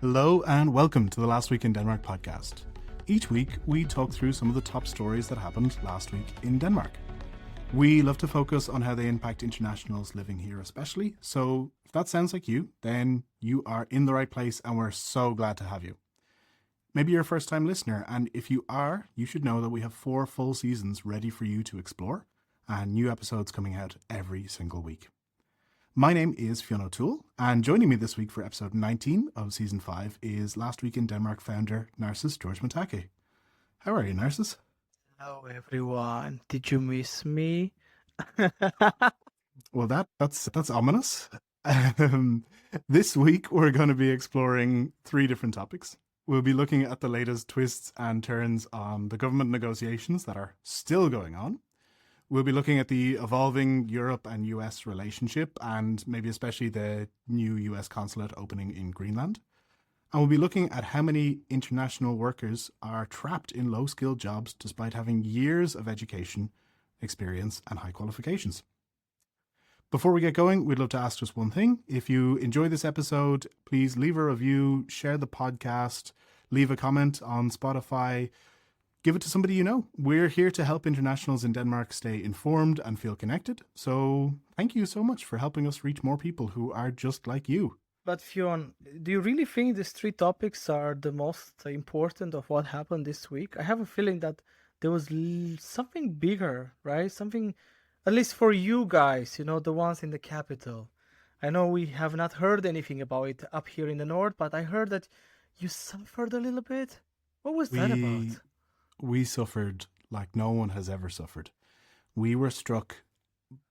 Hello and welcome to the Last Week in Denmark podcast. Each week we talk through some of the top stories that happened last week in Denmark. We love to focus on how they impact internationals living here especially, so if that sounds like you, then you are in the right place and we're so glad to have you. Maybe you're a first-time listener, and if you are, you should know that we have 4 full seasons ready for you to explore, and new episodes coming out every single week. My name is Fionn O'Toole, and joining me this week for episode 19 of season 5 is Last Week in Denmark founder Narcis George Matake. How are you, Narcis? Hello, everyone. Did you miss me? Well, that's ominous. This week we're going to be exploring 3 different topics. We'll be looking at the latest twists and turns on the government negotiations that are still going on. We'll be looking at the evolving Europe and US relationship, and maybe especially the new US consulate opening in Greenland. And we'll be looking at how many international workers are trapped in low-skilled jobs despite having years of education, experience, and high qualifications. Before we get going, we'd love to ask just one thing. If you enjoy this episode, please leave a review, share the podcast, leave a comment on Spotify, give it to somebody you know. We're here to help internationals in Denmark stay informed and feel connected. So thank you so much for helping us reach more people who are just like you. But Fionn, do you really think these 3 topics are the most important of what happened this week? I have a feeling that there was something bigger, right? Something, at least for you guys, the ones in the capital. I know we have not heard anything about it up here in the north, but I heard that you suffered a little bit. What was that about? We suffered like no one has ever suffered. We were struck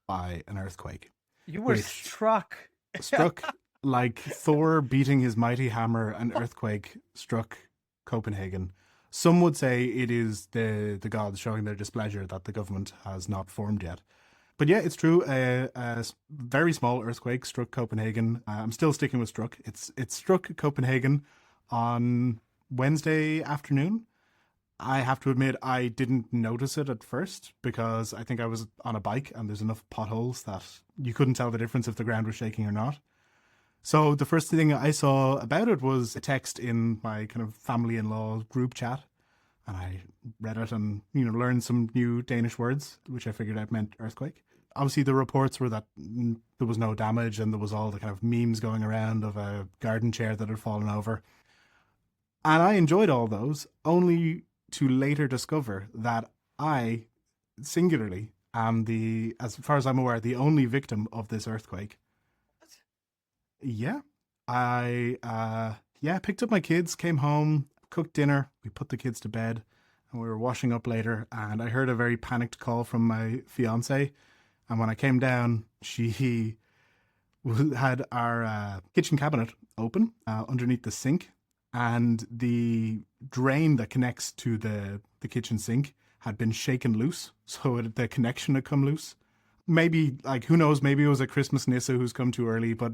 by an earthquake. You were struck. Struck like Thor beating his mighty hammer. An earthquake struck Copenhagen. Some would say it is the gods showing their displeasure that the government has not formed yet. But yeah, it's true. A very small earthquake struck Copenhagen. I'm still sticking with struck. It struck Copenhagen on Wednesday afternoon. I have to admit, I didn't notice it at first because I think I was on a bike and there's enough potholes that you couldn't tell the difference if the ground was shaking or not. So the first thing I saw about it was a text in my kind of family-in-law group chat. And I read it and, learned some new Danish words, which I figured out meant earthquake. Obviously, the reports were that there was no damage and there was all the kind of memes going around of a garden chair that had fallen over. And I enjoyed all those, only to later discover that I, singularly, am as far as I'm aware, the only victim of this earthquake. What? Yeah. I picked up my kids, came home, cooked dinner, we put the kids to bed, and we were washing up later, and I heard a very panicked call from my fiance, and when I came down, she had our kitchen cabinet open underneath the sink, and the drain that connects to the kitchen sink had been shaken loose, so the connection had come loose. Maybe, who knows, maybe it was a Christmas Nissa who's come too early, but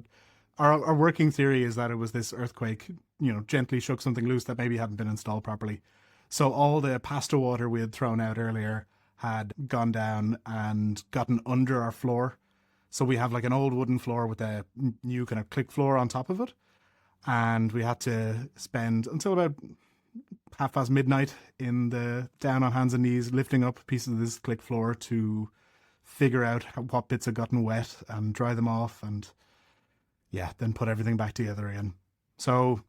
our working theory is that it was this earthquake, gently shook something loose that maybe hadn't been installed properly. So all the pasta water we had thrown out earlier had gone down and gotten under our floor. So we have an old wooden floor with a new kind of click floor on top of it. And we had to spend until about midnight down on hands and knees, lifting up pieces of this click floor to figure out what bits had gotten wet and dry them off and then put everything back together again. So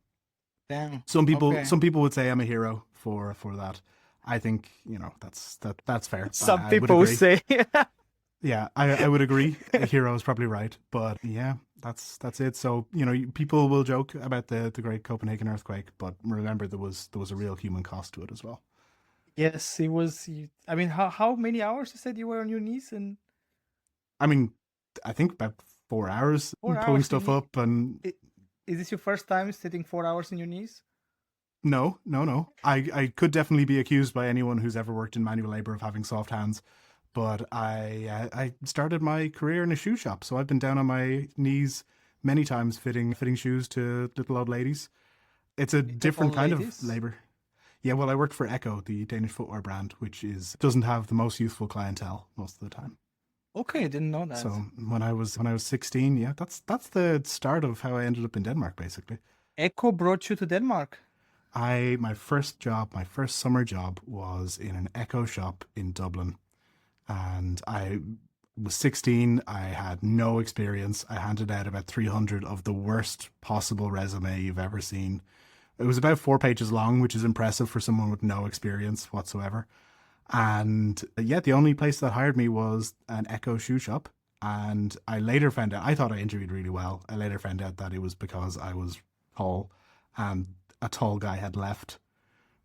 some people would say I'm a hero for that. I think, that's fair. Some people would say. Yeah, I would agree. A hero is probably right. But yeah, that's it. So, people will joke about the Great Copenhagen earthquake, but remember there was a real human cost to it as well. Yes, it was. I mean, how many hours you said you were on your knees? And I mean, I think about 4 hours pulling stuff up. And is this your first time sitting 4 hours on your knees? No. I could definitely be accused by anyone who's ever worked in manual labor of having soft hands. But I started my career in a shoe shop, so I've been down on my knees many times fitting shoes to little old ladies. It's a different kind of labor. Yeah, well, I worked for Echo, the Danish footwear brand, which doesn't have the most youthful clientele most of the time. Okay, I didn't know that. So when I was 16, yeah, that's the start of how I ended up in Denmark, basically. Echo brought you to Denmark. My first summer job was in an Echo shop in Dublin. And I was 16. I had no experience. I handed out about 300 of the worst possible resume you've ever seen. It was about 4 pages long, which is impressive for someone with no experience whatsoever. And yeah, the only place that hired me was an Echo shoe shop. And I later found out, I thought I interviewed really well. I later found out that it was because I was tall and a tall guy had left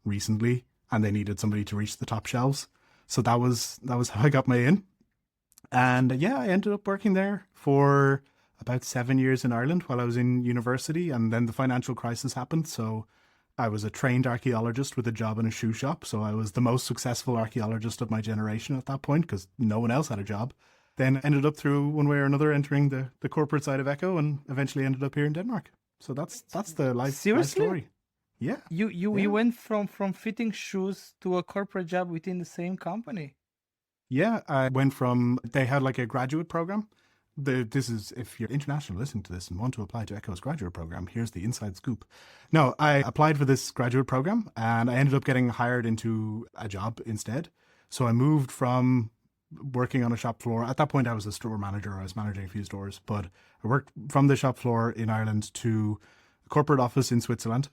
recently and they needed somebody to reach the top shelves. So that was how I got my in. And yeah, I ended up working there for about 7 years in Ireland while I was in university. And then the financial crisis happened. So I was a trained archaeologist with a job in a shoe shop. So I was the most successful archaeologist of my generation at that point because no one else had a job. Then ended up through one way or another entering the corporate side of Echo and eventually ended up here in Denmark. So that's the life story. Yeah. You went from fitting shoes to a corporate job within the same company. Yeah, I went from, they had like a graduate program. This is, if you're international listening to this and want to apply to Echo's graduate program, here's the inside scoop. No, I applied for this graduate program and I ended up getting hired into a job instead. So I moved from working on a shop floor. At that point, I was a store manager. I was managing a few stores, but I worked from the shop floor in Ireland to a corporate office in Switzerland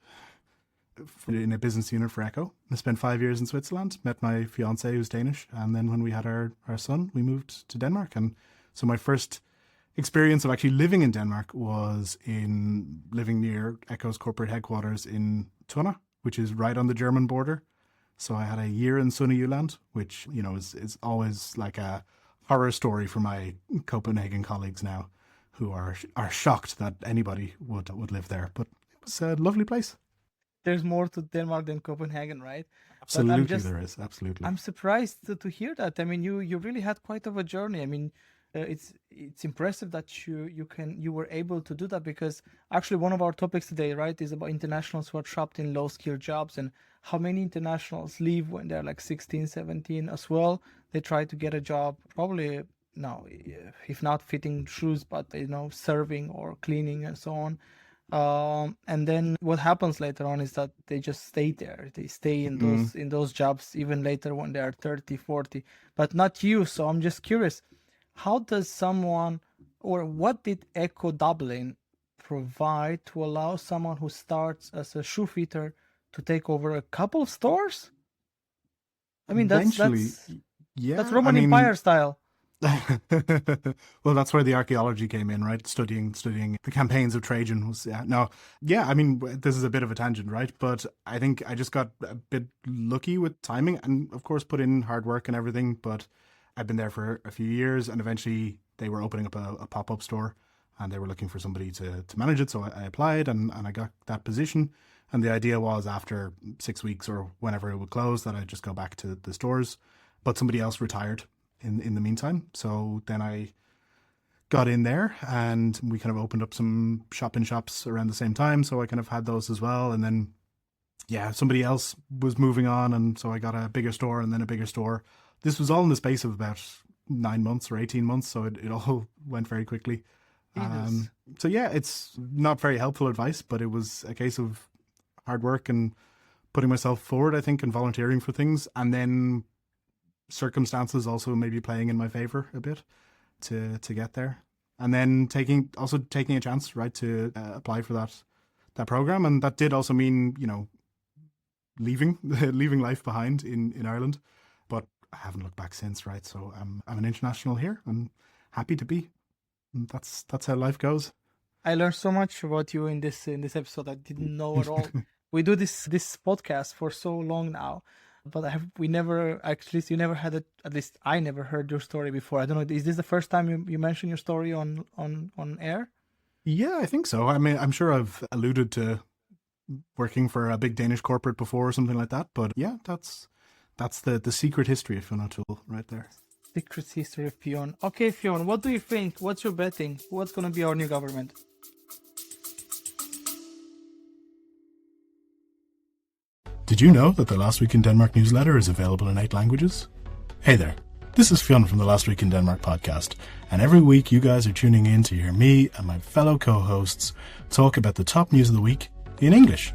in a business unit for Echo. I spent 5 years in Switzerland, met my fiance who's Danish, and then when we had our son, we moved to Denmark. And so my first experience of actually living in Denmark was in living near Echo's corporate headquarters in Tønder, which is right on the German border. So I had a year in sunny Jylland, which, you know, is always like a horror story for my Copenhagen colleagues now, who are shocked that anybody would live there. But it was a lovely place. There's more to Denmark than Copenhagen, right? Absolutely, there is. Absolutely. I'm surprised to hear that. I mean, you really had quite of a journey. I mean, it's impressive that you were able to do that, because actually one of our topics today, right, is about internationals who are trapped in low skill jobs and how many internationals leave when they're like 16, 17 as well. They try to get a job, probably now, if not fitting shoes, but serving or cleaning and so on. And then what happens later on is that they just stay there. They stay in those jobs even later when they are 30, 40, but not you. So I'm just curious, how does someone, or what did Echo Dublin provide to allow someone who starts as a shoe fitter to take over a couple of stores? I mean, that's Roman Empire style. Well, that's where the archaeology came in, right? Studying the campaigns of Trajan was, I mean, this is a bit of a tangent, right? But I think I just got a bit lucky with timing and, of course, put in hard work and everything. But I've been there for a few years, and eventually they were opening up a pop-up store and they were looking for somebody to manage it. So I applied and I got that position. And the idea was after 6 weeks or whenever it would close that I'd just go back to the stores. But somebody else retired in the meantime. So then I got in there and we kind of opened up some shop-in-shops around the same time. So I kind of had those as well. And then, somebody else was moving on. And so I got a bigger store and then a bigger store. This was all in the space of about 9 months or 18 months. So it all went very quickly. So it's not very helpful advice, but it was a case of hard work and putting myself forward, I think, and volunteering for things. And then circumstances also maybe playing in my favor a bit to get there. And then taking a chance, right, to apply for that program. And that did also mean, leaving life behind in Ireland. But I haven't looked back since, right? So I'm an international here. I'm happy to be. And that's how life goes. I learned so much about you in this episode I didn't know at all. We do this podcast for so long now, but you never had it. At least I never heard your story before. I don't know. Is this the first time you mentioned your story on air? Yeah, I think so. I mean, I'm sure I've alluded to working for a big Danish corporate before or something like that. But yeah, that's the secret history of Fionn O'Toole right there. Secret history of Fionn. Okay, Fionn, what do you think? What's your betting? What's going to be our new government? Did you know that the Last Week in Denmark newsletter is available in 8 languages? Hey there, this is Fionn from the Last Week in Denmark podcast, and every week you guys are tuning in to hear me and my fellow co-hosts talk about the top news of the week in English.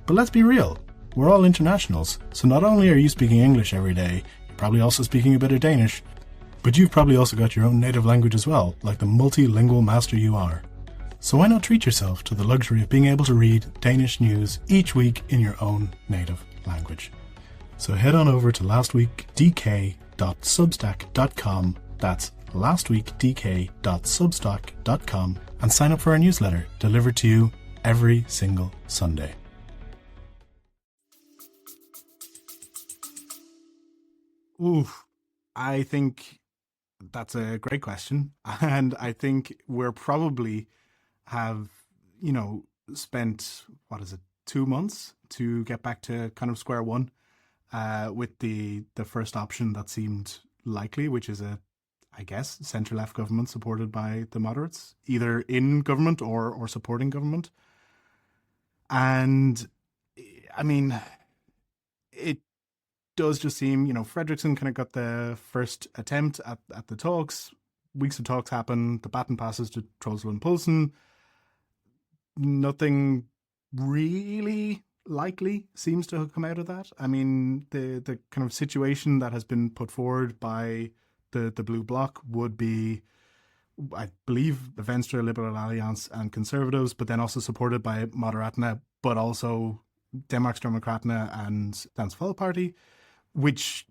But let's be real, we're all internationals, so not only are you speaking English every day, you're probably also speaking a bit of Danish, but you've probably also got your own native language as well, like the multilingual master you are. So why not treat yourself to the luxury of being able to read Danish news each week in your own native language? So head on over to lastweekdk.substack.com, that's lastweekdk.substack.com, and sign up for our newsletter delivered to you every single Sunday. Ooh, I think that's a great question. And I think we're probably have, spent, 2 months to get back to kind of square one with the first option that seemed likely, which is I guess, centre-left government supported by the moderates, either in government or supporting government. And, I mean, it does just seem, Fredriksson kind of got the first attempt at the talks. Weeks of talks happen. The baton passes to Troelsel and Poulsen. Nothing really likely seems to have come out of that. I mean, the kind of situation that has been put forward by the Blue Bloc would be, I believe, the Venstre, Liberal Alliance and Conservatives, but then also supported by Moderaterne, but also Danmarksdemokraterne and Dansk Folkeparti, which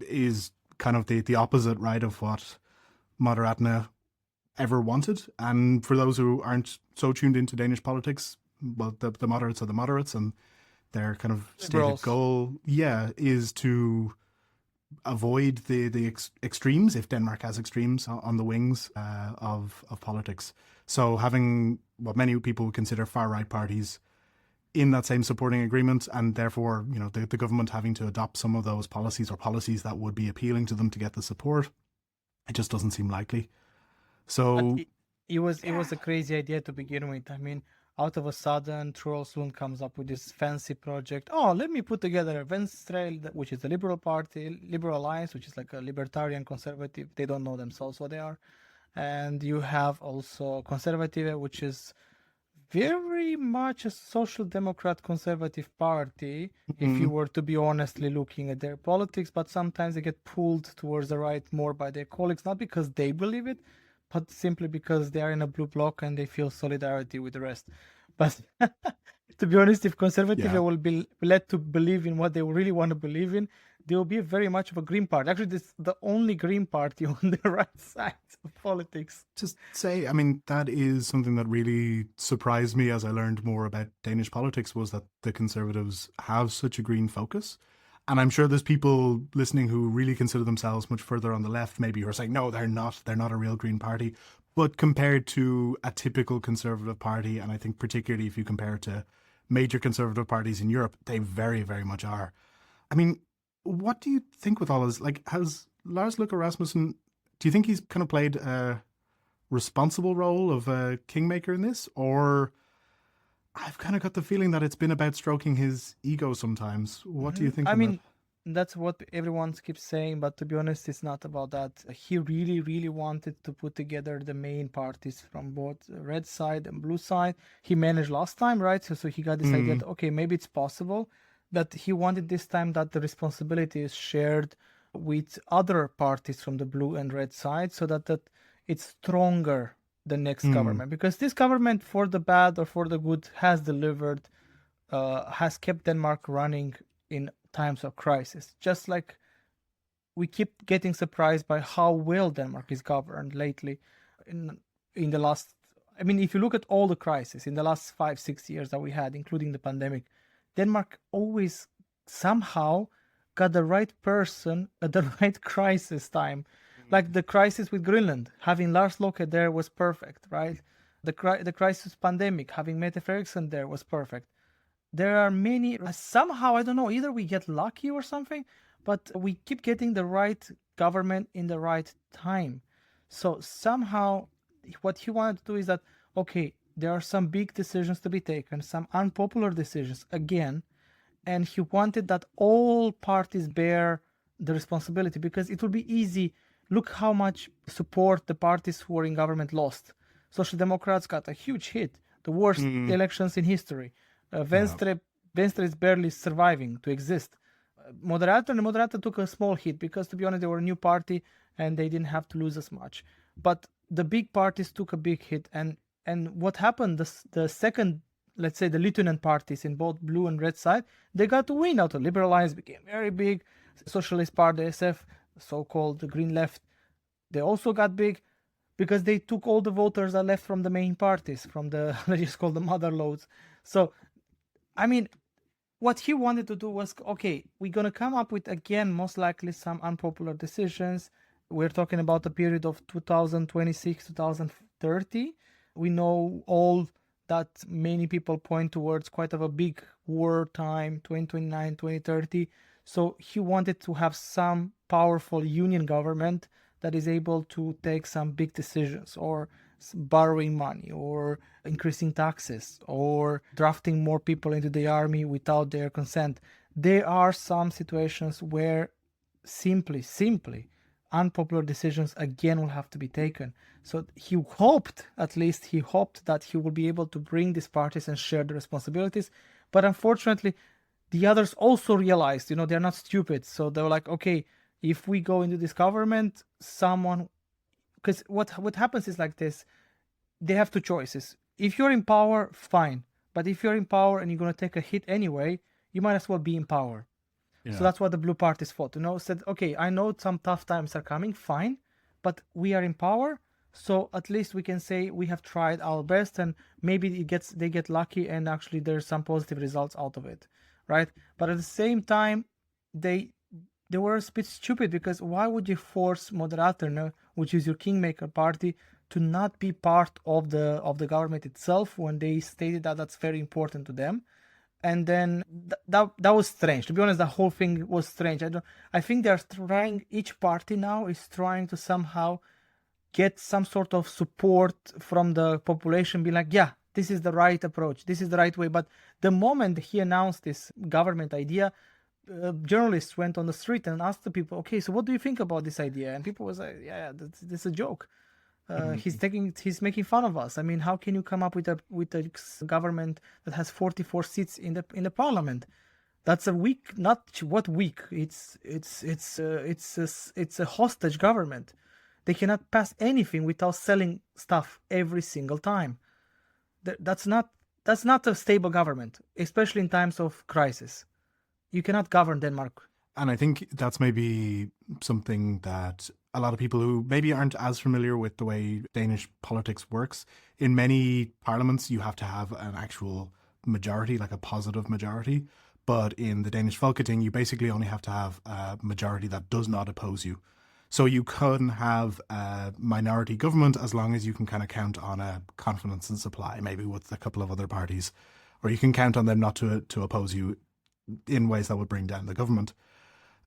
is kind of the opposite, right, of what Moderaterne ever wanted. And for those who aren't so tuned into Danish politics, well, the moderates are the moderates, and their kind of stated goal, is to avoid the extremes, if Denmark has extremes on the wings of politics. So having what many people would consider far-right parties in that same supporting agreement, and therefore, the government having to adopt some of those policies or policies that would be appealing to them to get the support, it just doesn't seem likely. So it was a crazy idea to begin with. I mean, out of a sudden, Troelsel comes up with this fancy project. Oh, let me put together a Venstre, which is the Liberal Party, Liberal Alliance, which is like a libertarian conservative. They don't know themselves what they are. And you have also Conservative, which is very much a social democrat conservative party, if you were to be honestly looking at their politics, but sometimes they get pulled towards the right more by their colleagues, not because they believe it, but simply because they are in a blue bloc and they feel solidarity with the rest. But to be honest, if Conservative will be led to believe in what they really want to believe in, they will be very much of a green party. Actually, this is the only green party on the right side of politics. Just say, I mean, that is something that really surprised me as I learned more about Danish politics, was that the Conservatives have such a green focus. And I'm sure there's people listening who really consider themselves much further on the left, maybe, who are saying, no, they're not a real green party. But compared to a typical Conservative party, and I think particularly if you compare it to major Conservative parties in Europe, they very, very much are. I mean, what do you think with all this? Like, has Lars Løkke Rasmussen, do you think he's kind of played a responsible role of a kingmaker in this? Or I've kind of got the feeling that it's been about stroking his ego sometimes. What do you think? I mean, that's what everyone keeps saying, but to be honest, it's not about that. He really, really wanted to put together the main parties from both red side and blue side. He managed last time, right? So he got this idea that, okay, maybe it's possible. That he wanted this time that the responsibility is shared with other parties from the blue and red side, so that it's stronger the next government. Because this government, for the bad or for the good, has delivered, has kept Denmark running in times of crisis. Just like we keep getting surprised by how well Denmark is governed lately in the last, I mean, if you look at all the crises in the last 5-6 years that we had, including the pandemic, Denmark always somehow got the right person at the right crisis time. Like the crisis with Greenland, having Lars Løkke there was perfect, right? The crisis pandemic, having Mette Frederiksen there was perfect. There are many, somehow, I don't know, either we get lucky or something, but we keep getting the right government in the right time. So somehow what he wanted to do is that, okay, there are some big decisions to be taken, some unpopular decisions again, and he wanted that all parties bear the responsibility, because it will be easy. Look how much support the parties who were in government lost. Social Democrats got a huge hit, the worst elections in history. Venstre is barely surviving to exist. Moderator took a small hit because, to be honest, they were a new party and they didn't have to lose as much. But the big parties took a big hit. And what happened, the second, let's say the lieutenant parties in both blue and red side, they got to win out. The Liberal Alliance became very big. Socialist Party, the SF, so-called the Green Left, they also got big because they took all the voters that left from the main parties, from the, let's just call the mother loads. So, I mean, what he wanted to do was, okay, we're going to come up with, again, most likely some unpopular decisions. We're talking about a period of 2026, 2030. We know all that many people point towards quite of a big war time, 2029, 2030. So he wanted to have some powerful union government that is able to take some big decisions, or borrowing money, or increasing taxes, or drafting more people into the army without their consent. There are some situations where simply unpopular decisions again will have to be taken. So he hoped that he will be able to bring these parties and share the responsibilities. But unfortunately, the others also realized, they're not stupid. So they were like, okay, if we go into this government, because what happens is like this, they have two choices. If you're in power, fine. But if you're in power and you're going to take a hit anyway, you might as well be in power. Yeah. So that's what the blue parties fought, said, okay, I know some tough times are coming, fine, but we are in power. So at least we can say we have tried our best, and maybe they get lucky and actually there's some positive results out of it. Right? But at the same time, they were a bit stupid, because why would you force Moderaterna, which is your kingmaker party, to not be part of the government itself when they stated that that's very important to them? And then that was strange. To be honest, the whole thing was strange. I think they're trying, each party now is trying to somehow get some sort of support from the population, be like, yeah, this is the right approach, this is the right way. But the moment he announced this government idea, journalists went on the street and asked the people, okay, so what do you think about this idea? And people was like, yeah, that's a joke. He's making fun of us. I mean, how can you come up with a government that has 44 seats in the parliament? That's a weak, not what weak. It's a hostage government. They cannot pass anything without selling stuff every single time. That's not a stable government, especially in times of crisis. You cannot govern Denmark. And I think that's maybe something that a lot of people who maybe aren't as familiar with the way Danish politics works, in many parliaments you have to have an actual majority, like a positive majority. But in the Danish Folketing, you basically only have to have a majority that does not oppose you. So you can have a minority government as long as you can kind of count on a confidence and supply, maybe with a couple of other parties, or you can count on them not to oppose you in ways that would bring down the government.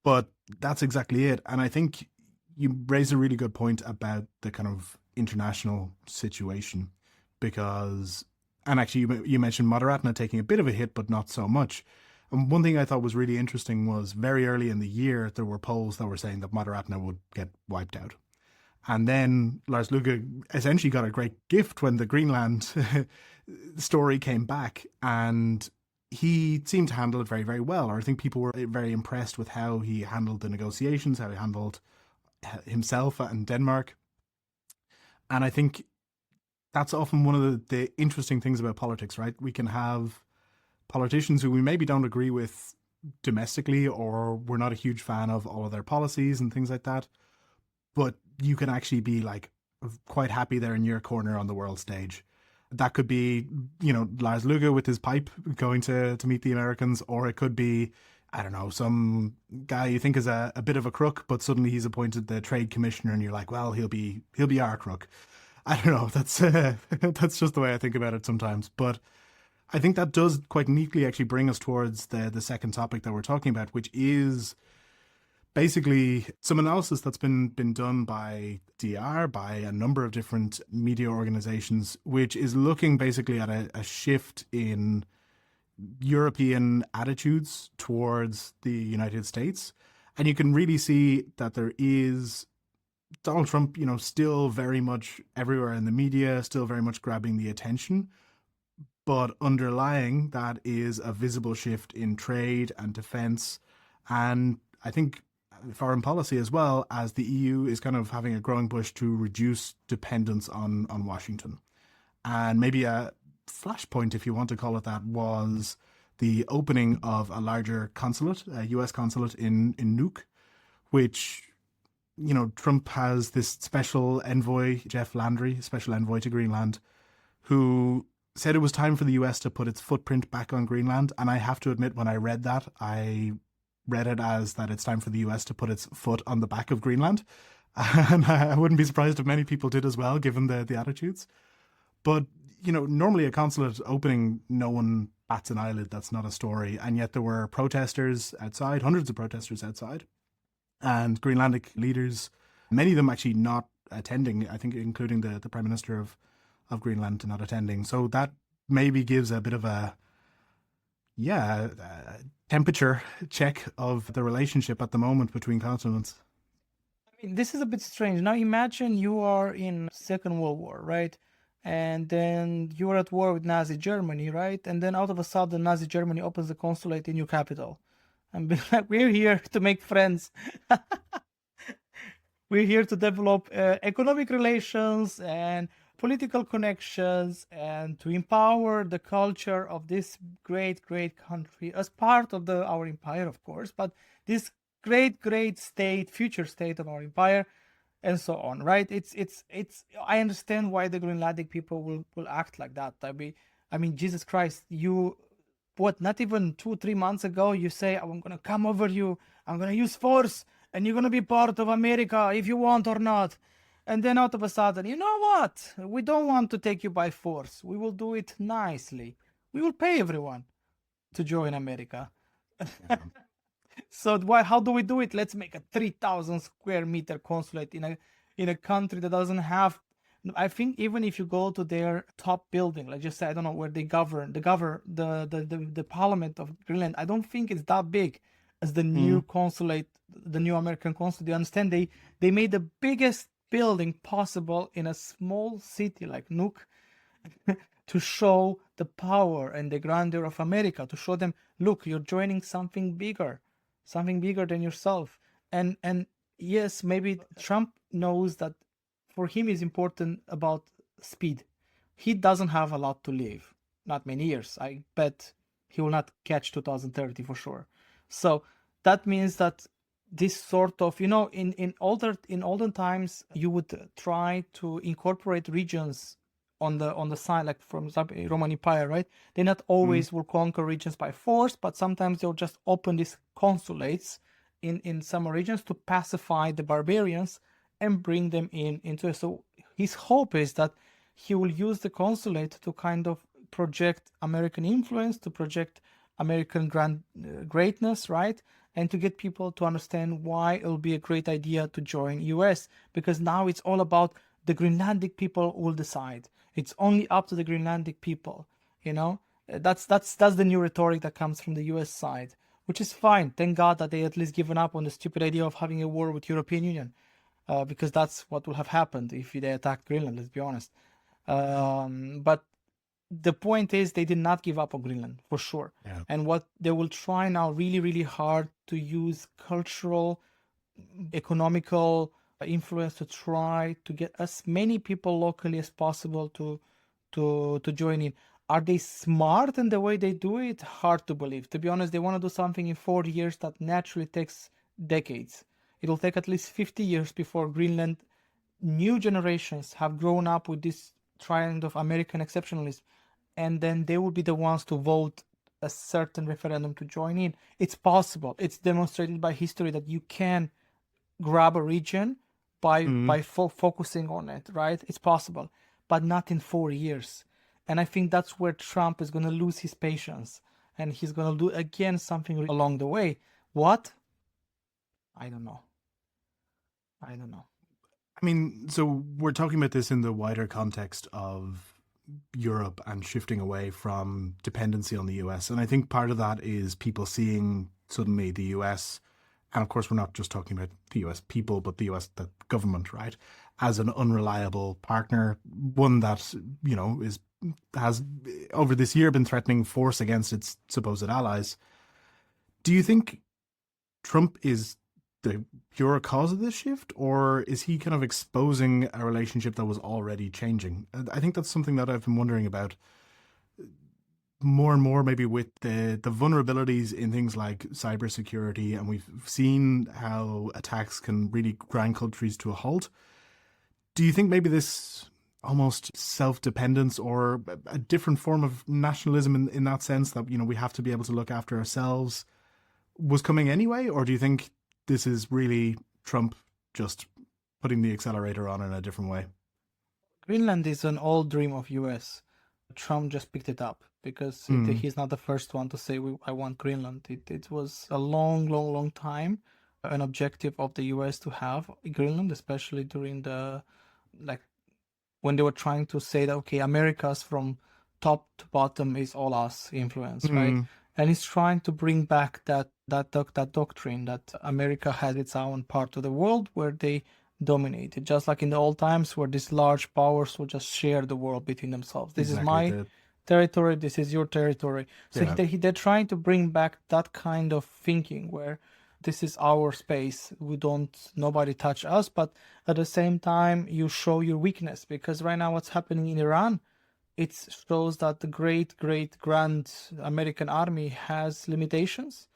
But that's exactly it. And I think you raise a really good point about the kind of international situation, because, and actually you mentioned Moderaterna taking a bit of a hit, but not so much. And one thing I thought was really interesting was very early in the year, there were polls that were saying that Moderaterna would get wiped out. And then Lars Løkke essentially got a great gift when the Greenland story came back, and he seemed to handle it very, very well. Or I think people were very impressed with how he handled the negotiations, how he handled himself and Denmark. And I think that's often one of the interesting things about politics, right? We can have politicians who we maybe don't agree with domestically, or we're not a huge fan of all of their policies and things like that. But you can actually be like quite happy they're in your corner on the world stage. That could be, Lars Løkke with his pipe going to meet the Americans, or it could be, I don't know, some guy you think is a bit of a crook, but suddenly he's appointed the trade commissioner and you're like, well, he'll be our crook. I don't know. That's just the way I think about it sometimes. But I think that does quite neatly actually bring us towards the second topic that we're talking about, which is basically some analysis that's been done by DR, by a number of different media organizations, which is looking basically at a shift in European attitudes towards the United States. And you can really see that there is Donald Trump, still very much everywhere in the media, still very much grabbing the attention. But underlying that is a visible shift in trade and defense, and I think foreign policy as well, as the EU is kind of having a growing push to reduce dependence on Washington. And maybe a flashpoint, if you want to call it that, was the opening of a larger consulate, a US consulate in Nuuk, which, you know, Trump has this special envoy, Jeff Landry, special envoy to Greenland, who said it was time for the US to put its footprint back on Greenland. And I have to admit, when I read that, I read it as that it's time for the US to put its foot on the back of Greenland. And I wouldn't be surprised if many people did as well, given the attitudes. But, you know, normally a consulate opening, no one bats an eyelid. That's not a story. And yet there were protesters outside, hundreds of protesters outside, and Greenlandic leaders, many of them actually not attending, I think including the Prime Minister of Greenland not attending. So that maybe gives a bit of a temperature check of the relationship at the moment between continents. I mean, this is a bit strange. Now imagine you are in Second World War, right? And then you are at war with Nazi Germany, right? And then out of a sudden, Nazi Germany opens the consulate in your capital. And be like, we're here to make friends. We're here to develop economic relations and political connections and to empower the culture of this great, great country as part of our empire, of course, but this great, great state, future state of our empire, and so on, right? It's. I understand why the Greenlandic people will act like that. I mean, Jesus Christ, not even 2-3 months ago, you say, I'm gonna come over you, I'm gonna use force, and you're gonna be part of America if you want or not. And then out of a sudden, you know what? We don't want to take you by force. We will do it nicely. We will pay everyone to join America. Yeah. So how do we do it? Let's make a 3,000 square meter consulate in a country that doesn't have. I think even if you go to their top building, like just say, I don't know where they govern, the Parliament of Greenland, I don't think it's that big as the new consulate, the new American consulate. You understand? They made the biggest building possible in a small city like Nuuk to show the power and the grandeur of America, to show them, look, you're joining something bigger than yourself. And yes, maybe Trump knows that for him is important about speed. He doesn't have a lot to live, not many years. I bet he will not catch 2030 for sure. So that means that this sort of, you know, in olden times, you would try to incorporate regions on the side, like from Roman Empire, right? They not always will conquer regions by force, but sometimes they'll just open these consulates in some regions to pacify the barbarians and bring them into it. So his hope is that he will use the consulate to kind of project American influence, to project American greatness, right? And to get people to understand why it'll be a great idea to join US, because now it's all about the Greenlandic people will decide. It's only up to the Greenlandic people, you know? That's the new rhetoric that comes from the US side, which is fine. Thank God that they at least given up on the stupid idea of having a war with European Union, because that's what would have happened if they attacked Greenland, let's be honest. But the point is they did not give up on Greenland, for sure. Yeah. And what they will try now really, really hard to use cultural, economical influence to try to get as many people locally as possible to join in. Are they smart in the way they do it? Hard to believe. To be honest, they want to do something in 4 years that naturally takes decades. It'll take at least 50 years before Greenland, new generations have grown up with this trend of American exceptionalism, and then they will be the ones to vote a certain referendum to join in. It's possible. It's demonstrated by history that you can grab a region by focusing on it, right? It's possible, but not in 4 years. And I think that's where Trump is going to lose his patience, and he's going to do again something along the way. What? I don't know. I mean, so we're talking about this in the wider context of Europe and shifting away from dependency on the US. And I think part of that is people seeing suddenly the US, and of course we're not just talking about the US people, but the US the government, right, as an unreliable partner, one that, has over this year been threatening force against its supposed allies. Do you think Trump is the pure cause of this shift, or is he kind of exposing a relationship that was already changing? I think that's something that I've been wondering about more and more, maybe with the vulnerabilities in things like cybersecurity, and we've seen how attacks can really grind countries to a halt. Do you think maybe this almost self-dependence or a different form of nationalism in that sense that, we have to be able to look after ourselves was coming anyway? Or do you think this is really Trump just putting the accelerator on in a different way? Greenland is an old dream of US. Trump just picked it up because he's not the first one to say I want Greenland. It was a long time an objective of the US to have Greenland, especially during the when they were trying to say that, okay, America's from top to bottom is all us influence, right? And he's trying to bring back that doctrine that America has its own part of the world where they dominated, just like in the old times where these large powers would just share the world between themselves. This is my territory, this is your territory. So they're trying to bring back that kind of thinking where this is our space. Nobody touch us, but at the same time, you show your weakness, because right now what's happening in Iran, it shows that the great grand American army has limitations.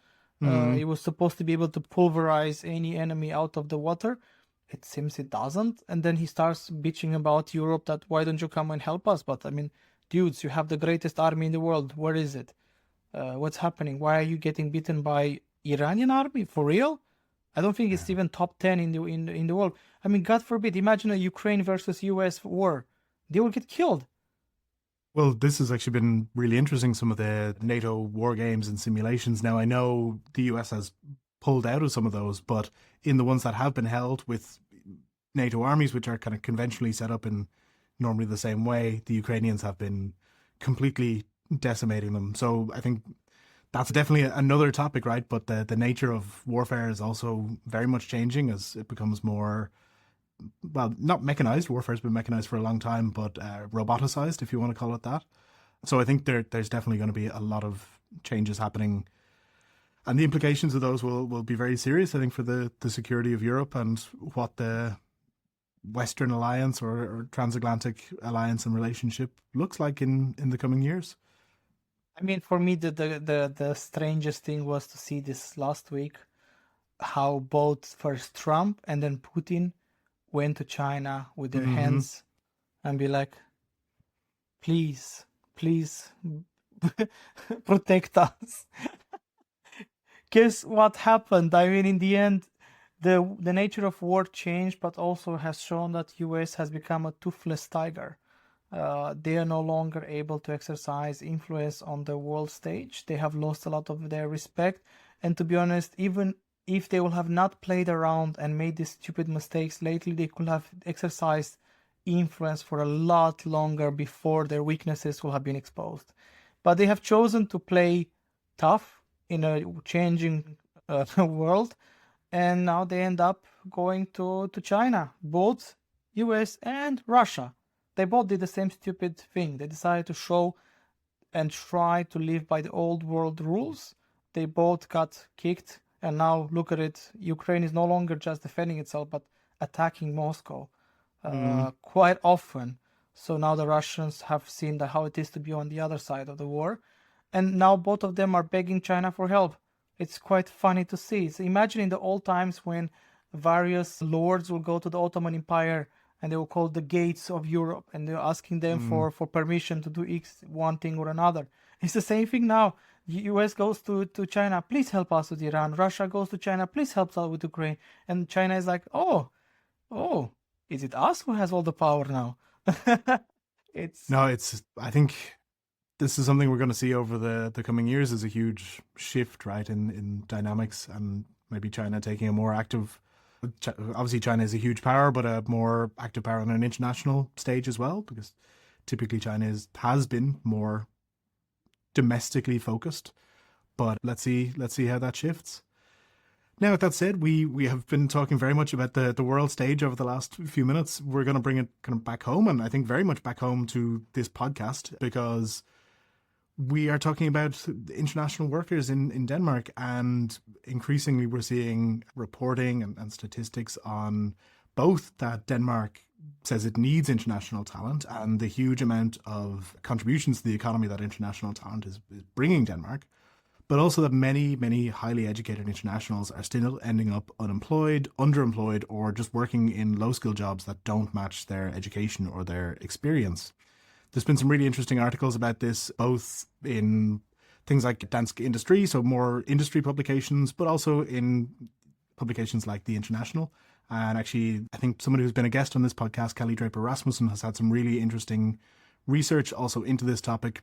It was supposed to be able to pulverize any enemy out of the water. It seems it doesn't. And then he starts bitching about Europe that why don't you come and help us? But I mean, dudes, you have the greatest army in the world. Where is it? What's happening? Why are you getting beaten by Iranian army? For real? I don't think it's even top 10 in the world. I mean, God forbid, imagine a Ukraine versus US war. They will get killed. Well, this has actually been really interesting, some of the NATO war games and simulations. Now, I know the US has pulled out of some of those, but in the ones that have been held with NATO armies, which are kind of conventionally set up in normally the same way, the Ukrainians have been completely decimating them. So I think that's definitely another topic, right? But the nature of warfare is also very much changing as it becomes more, well, not mechanized. Warfare's been mechanized for a long time, but roboticized, if you want to call it that. So I think there's definitely going to be a lot of changes happening, and the implications of those will be very serious, I think, for the security of Europe and what the Western alliance or transatlantic alliance and relationship looks like in the coming years. I mean, for me, the strangest thing was to see this last week how both first Trump and then Putin went to China with their hands and be like, please protect us. Guess what happened? I mean, in the end, the nature of war changed, but also has shown that US has become a toothless tiger. They are no longer able to exercise influence on the world stage. They have lost a lot of their respect. And to be honest, even if they will have not played around and made these stupid mistakes lately, they could have exercised influence for a lot longer before their weaknesses will have been exposed. But they have chosen to play tough in a changing world, and now they end up going to China, both US and Russia. They both did the same stupid thing. They decided to show and try to live by the old world rules. They both got kicked, and now look at it. Ukraine is no longer just defending itself, but attacking Moscow quite often. So now the Russians have seen how it is to be on the other side of the war. And now both of them are begging China for help. It's quite funny to see. So imagine in the old times when various lords will go to the Ottoman Empire and they will call the gates of Europe, and they're asking them for permission to do one thing or another. It's the same thing now. The US goes to China, please help us with Iran. Russia goes to China, please help us with Ukraine. And China is like, oh, is it us who has all the power now? I think this is something we're going to see over the coming years, is a huge shift, right, in dynamics, and maybe China taking a more active. Obviously, China is a huge power, but a more active power on an international stage as well, because typically China has been more domestically focused. But let's see how that shifts. Now, with that said, we have been talking very much about the world stage over the last few minutes. We're going to bring it kind of back home, and I think very much back home to this podcast, because we are talking about international workers in Denmark, and increasingly we're seeing reporting and statistics on both that Denmark says it needs international talent and the huge amount of contributions to the economy that international talent is bringing Denmark, but also that many, many highly educated internationals are still ending up unemployed, underemployed, or just working in low-skill jobs that don't match their education or their experience. There's been some really interesting articles about this, both in things like Dansk Industry, so more industry publications, but also in publications like The International. And actually, I think somebody who's been a guest on this podcast, Kelly Draper Rasmussen, has had some really interesting research also into this topic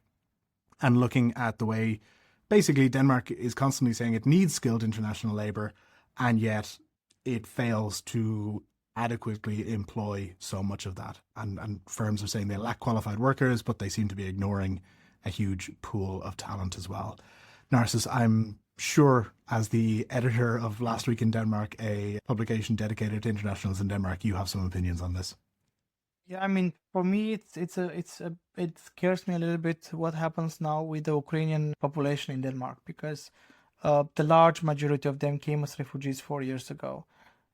and looking at the way basically Denmark is constantly saying it needs skilled international labour, and yet it fails to adequately employ so much of that. And firms are saying they lack qualified workers, but they seem to be ignoring a huge pool of talent as well. Narcis, I'm sure, as the editor of Last Week in Denmark, a publication dedicated to internationals in Denmark, you have some opinions on this. Yeah, I mean, for me, it scares me a little bit what happens now with the Ukrainian population in Denmark, because the large majority of them came as refugees 4 years ago,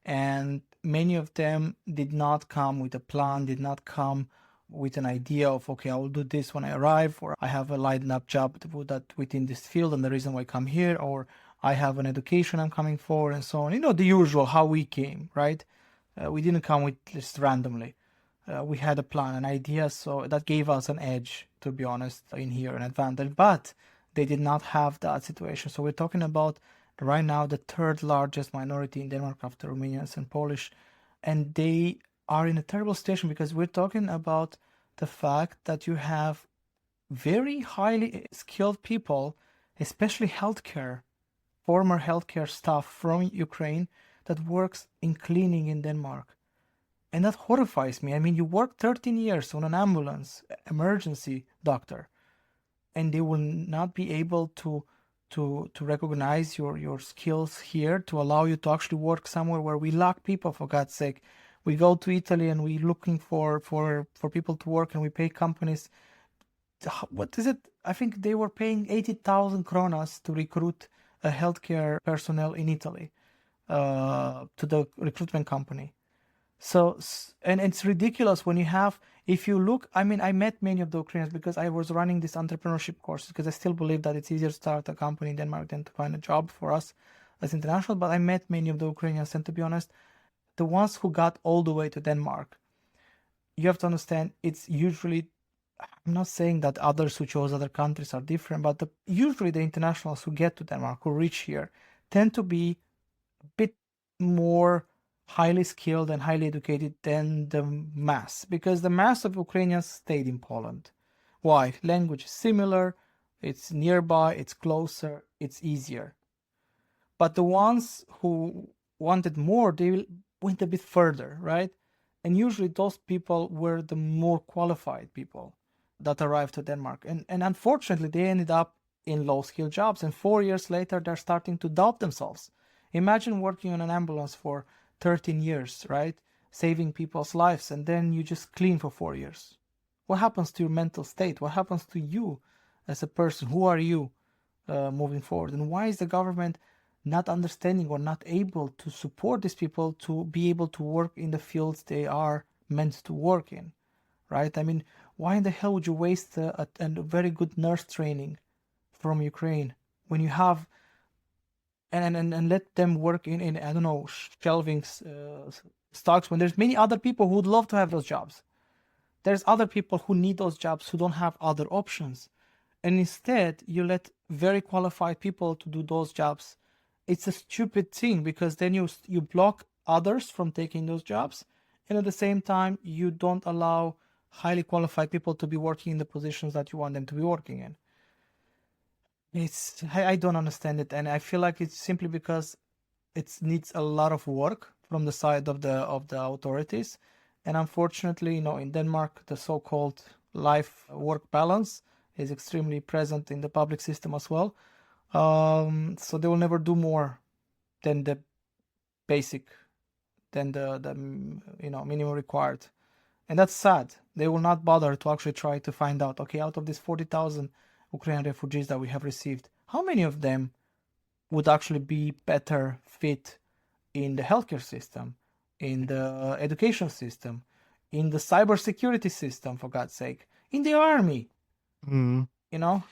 and many of them did not come with a plan, did not come with an idea of, okay, I will do this when I arrive, or I have a lined up job to put that within this field and the reason why I come here, or I have an education I'm coming for, and so on. You know, the usual, how we came, right? We didn't come with just randomly. We had a plan, an idea, so that gave us an edge, to be honest, in here, an advantage. But they did not have that situation. So we're talking about right now the third largest minority in Denmark after Romanians and Polish, and they are in a terrible situation, because we're talking about the fact that you have very highly skilled people, especially healthcare, former healthcare staff from Ukraine that works in cleaning in Denmark. And that horrifies me. I mean, you work 13 years on an ambulance, emergency doctor, and they will not be able to recognize your skills here, to allow you to actually work somewhere where we lack people, for God's sake. We go to Italy and we're looking for people to work, and we pay companies. What is it? I think they were paying 80,000 kronas to recruit a healthcare personnel in Italy to the recruitment company. So, and it's ridiculous when you have, if you look, I mean, I met many of the Ukrainians because I was running this entrepreneurship course, because I still believe that it's easier to start a company in Denmark than to find a job for us as international. But I met many of the Ukrainians, and to be honest, the ones who got all the way to Denmark, you have to understand, it's usually, I'm not saying that others who chose other countries are different, but usually the internationals who get to Denmark, who reach here, tend to be a bit more highly skilled and highly educated than the mass, because the mass of Ukrainians stayed in Poland. Why? Language is similar, it's nearby, it's closer, it's easier. But the ones who wanted more, they went a bit further, right? And usually those people were the more qualified people that arrived to Denmark. And unfortunately, they ended up in low-skill jobs. And 4 years later, they're starting to doubt themselves. Imagine working on an ambulance for 13 years, right? Saving people's lives, and then you just clean for 4 years. What happens to your mental state? What happens to you as a person? Who are you moving forward? And why is the government not understanding or not able to support these people to be able to work in the fields they are meant to work in, right? I mean, why in the hell would you waste a very good nurse training from Ukraine when you have and let them work in I don't know, shelving stocks, when there's many other people who would love to have those jobs. There's other people who need those jobs who don't have other options. And instead, you let very qualified people to do those jobs. It's a stupid thing, because then you block others from taking those jobs. And at the same time, you don't allow highly qualified people to be working in the positions that you want them to be working in. I don't understand it, and I feel like it's simply because it needs a lot of work from the side of the authorities, and unfortunately, in Denmark, the so-called life-work balance is extremely present in the public system as well. So they will never do more than the basic than the minimum required. And that's sad. They will not bother to actually try to find out, okay, out of these 40,000 Ukrainian refugees that we have received, how many of them would actually be better fit in the healthcare system, in the education system, in the cybersecurity system, for God's sake, in the army, you know?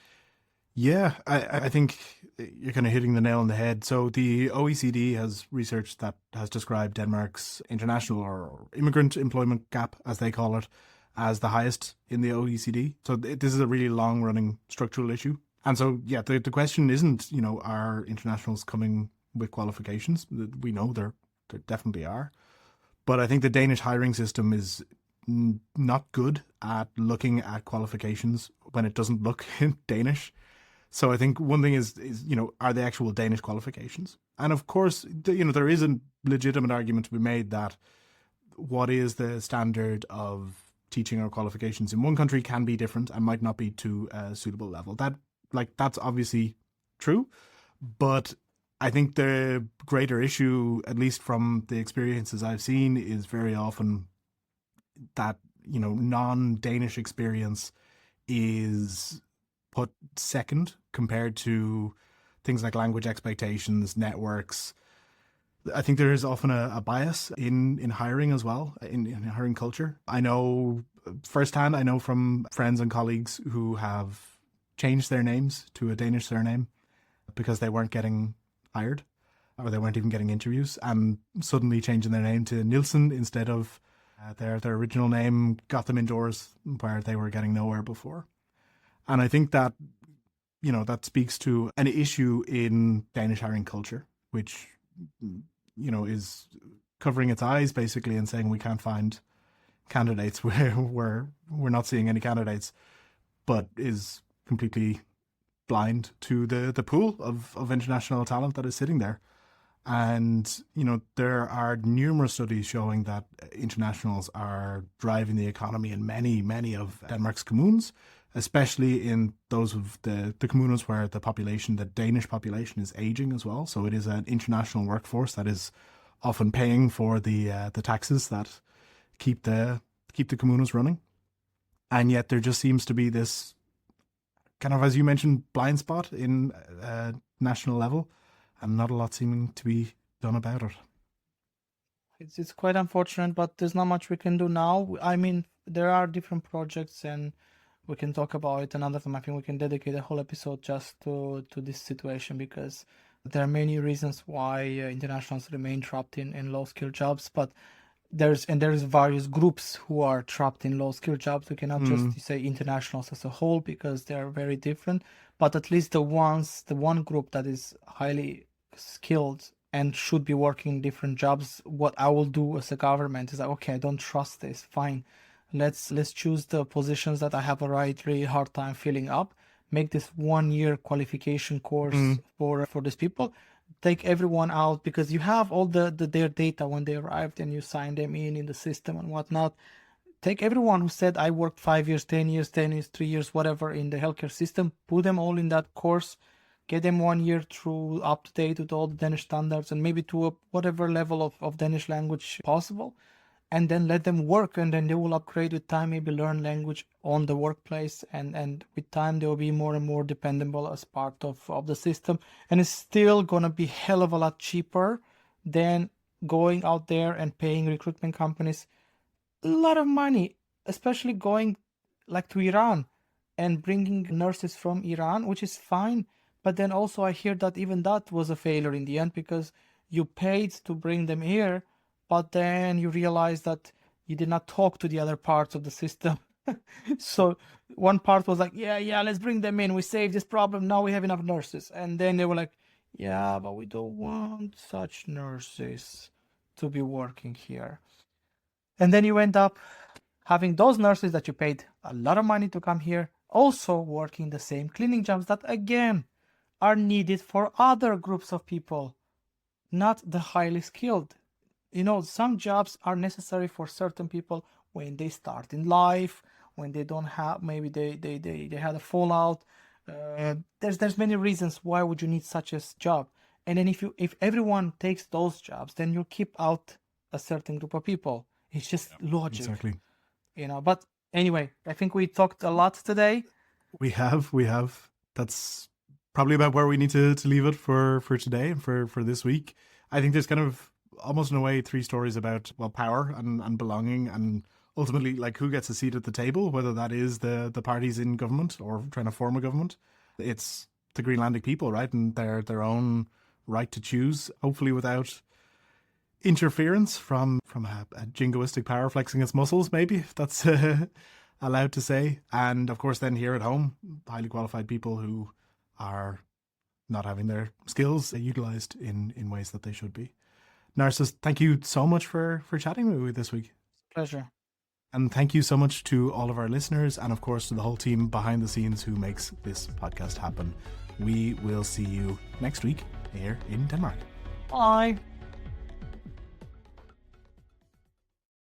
Yeah, I think you're kind of hitting the nail on the head. So the OECD has research that has described Denmark's international or immigrant employment gap, as they call it, as the highest in the OECD. So this is a really long-running structural issue. And so, yeah, the question isn't, are internationals coming with qualifications? We know there definitely are. But I think the Danish hiring system is not good at looking at qualifications when it doesn't look Danish. So I think one thing is are they actual Danish qualifications? And of course, there is a legitimate argument to be made that what is the standard of teaching or qualifications in one country can be different and might not be to a suitable level. That's obviously true, but I think the greater issue, at least from the experiences I've seen, is very often that non-Danish experience is put second compared to things like language expectations, networks. I think there is often a bias in hiring as well, in hiring culture. I know firsthand, from friends and colleagues who have changed their names to a Danish surname because they weren't getting hired or they weren't even getting interviews, and suddenly changing their name to Nielsen instead of their original name got them indoors where they were getting nowhere before. And I think that, that speaks to an issue in Danish hiring culture, which, is covering its eyes basically and saying we can't find candidates where we're not seeing any candidates, but is completely blind to the pool of international talent that is sitting there. And, there are numerous studies showing that internationals are driving the economy in many, many of Denmark's communes, especially in those of the communes where the Danish population is aging as well. So it is an international workforce that is often paying for the taxes that keep the communes running. And yet there just seems to be this kind of, as you mentioned, blind spot in national level, and not a lot seeming to be done about it. It's quite unfortunate, but there's not much we can do now. I mean, there are different projects, and we can talk about it another time. I think we can dedicate a whole episode just to this situation, because there are many reasons why internationals remain trapped in low-skilled jobs, but there's various groups who are trapped in low-skilled jobs. We cannot just say internationals as a whole, because they're very different, but at least the one group that is highly skilled and should be working in different jobs, what I will do as a government is like, okay, I don't trust this, fine. Let's choose the positions that I have a really hard time filling up, make this 1-year qualification course for these people, take everyone out, because you have all their data when they arrived and you sign them in the system and whatnot. Take everyone who said I worked 5 years, 10 years, 3 years, whatever in the healthcare system, put them all in that course, get them 1 year through up to date with all the Danish standards and maybe to whatever level of Danish language possible, and then let them work, and then they will upgrade with time, maybe learn language on the workplace, and with time they will be more and more dependable as part of the system, and it's still gonna be hell of a lot cheaper than going out there and paying recruitment companies a lot of money, especially going like to Iran and bringing nurses from Iran, which is fine, but then also I hear that even that was a failure in the end, because you paid to bring them here, but then you realize that you did not talk to the other parts of the system. So one part was like, yeah, let's bring them in. We saved this problem. Now we have enough nurses. And then they were like, yeah, but we don't want such nurses to be working here. And then you end up having those nurses that you paid a lot of money to come here also working the same cleaning jobs that, again, are needed for other groups of people, not the highly skilled. Some jobs are necessary for certain people when they start in life, when they don't have, maybe they had a fallout. There's many reasons why would you need such a job. And then if everyone takes those jobs, then you keep out a certain group of people. It's just logic. Exactly. But anyway, I think we talked a lot today. We have. That's probably about where we need to leave it for today and for this week. I think there's kind of almost in a way 3 stories about, well, power and belonging, and ultimately like who gets a seat at the table, whether that is the parties in government or trying to form a government. It's the Greenlandic people, right? And their own right to choose, hopefully without interference from a jingoistic power flexing its muscles, maybe, if that's allowed to say. And of course then here at home, highly qualified people who are not having their skills utilized in ways that they should be. Narcis, thank you so much for chatting with me this week. Pleasure. And thank you so much to all of our listeners, and of course to the whole team behind the scenes who makes this podcast happen. We will see you next week here in Denmark. Bye.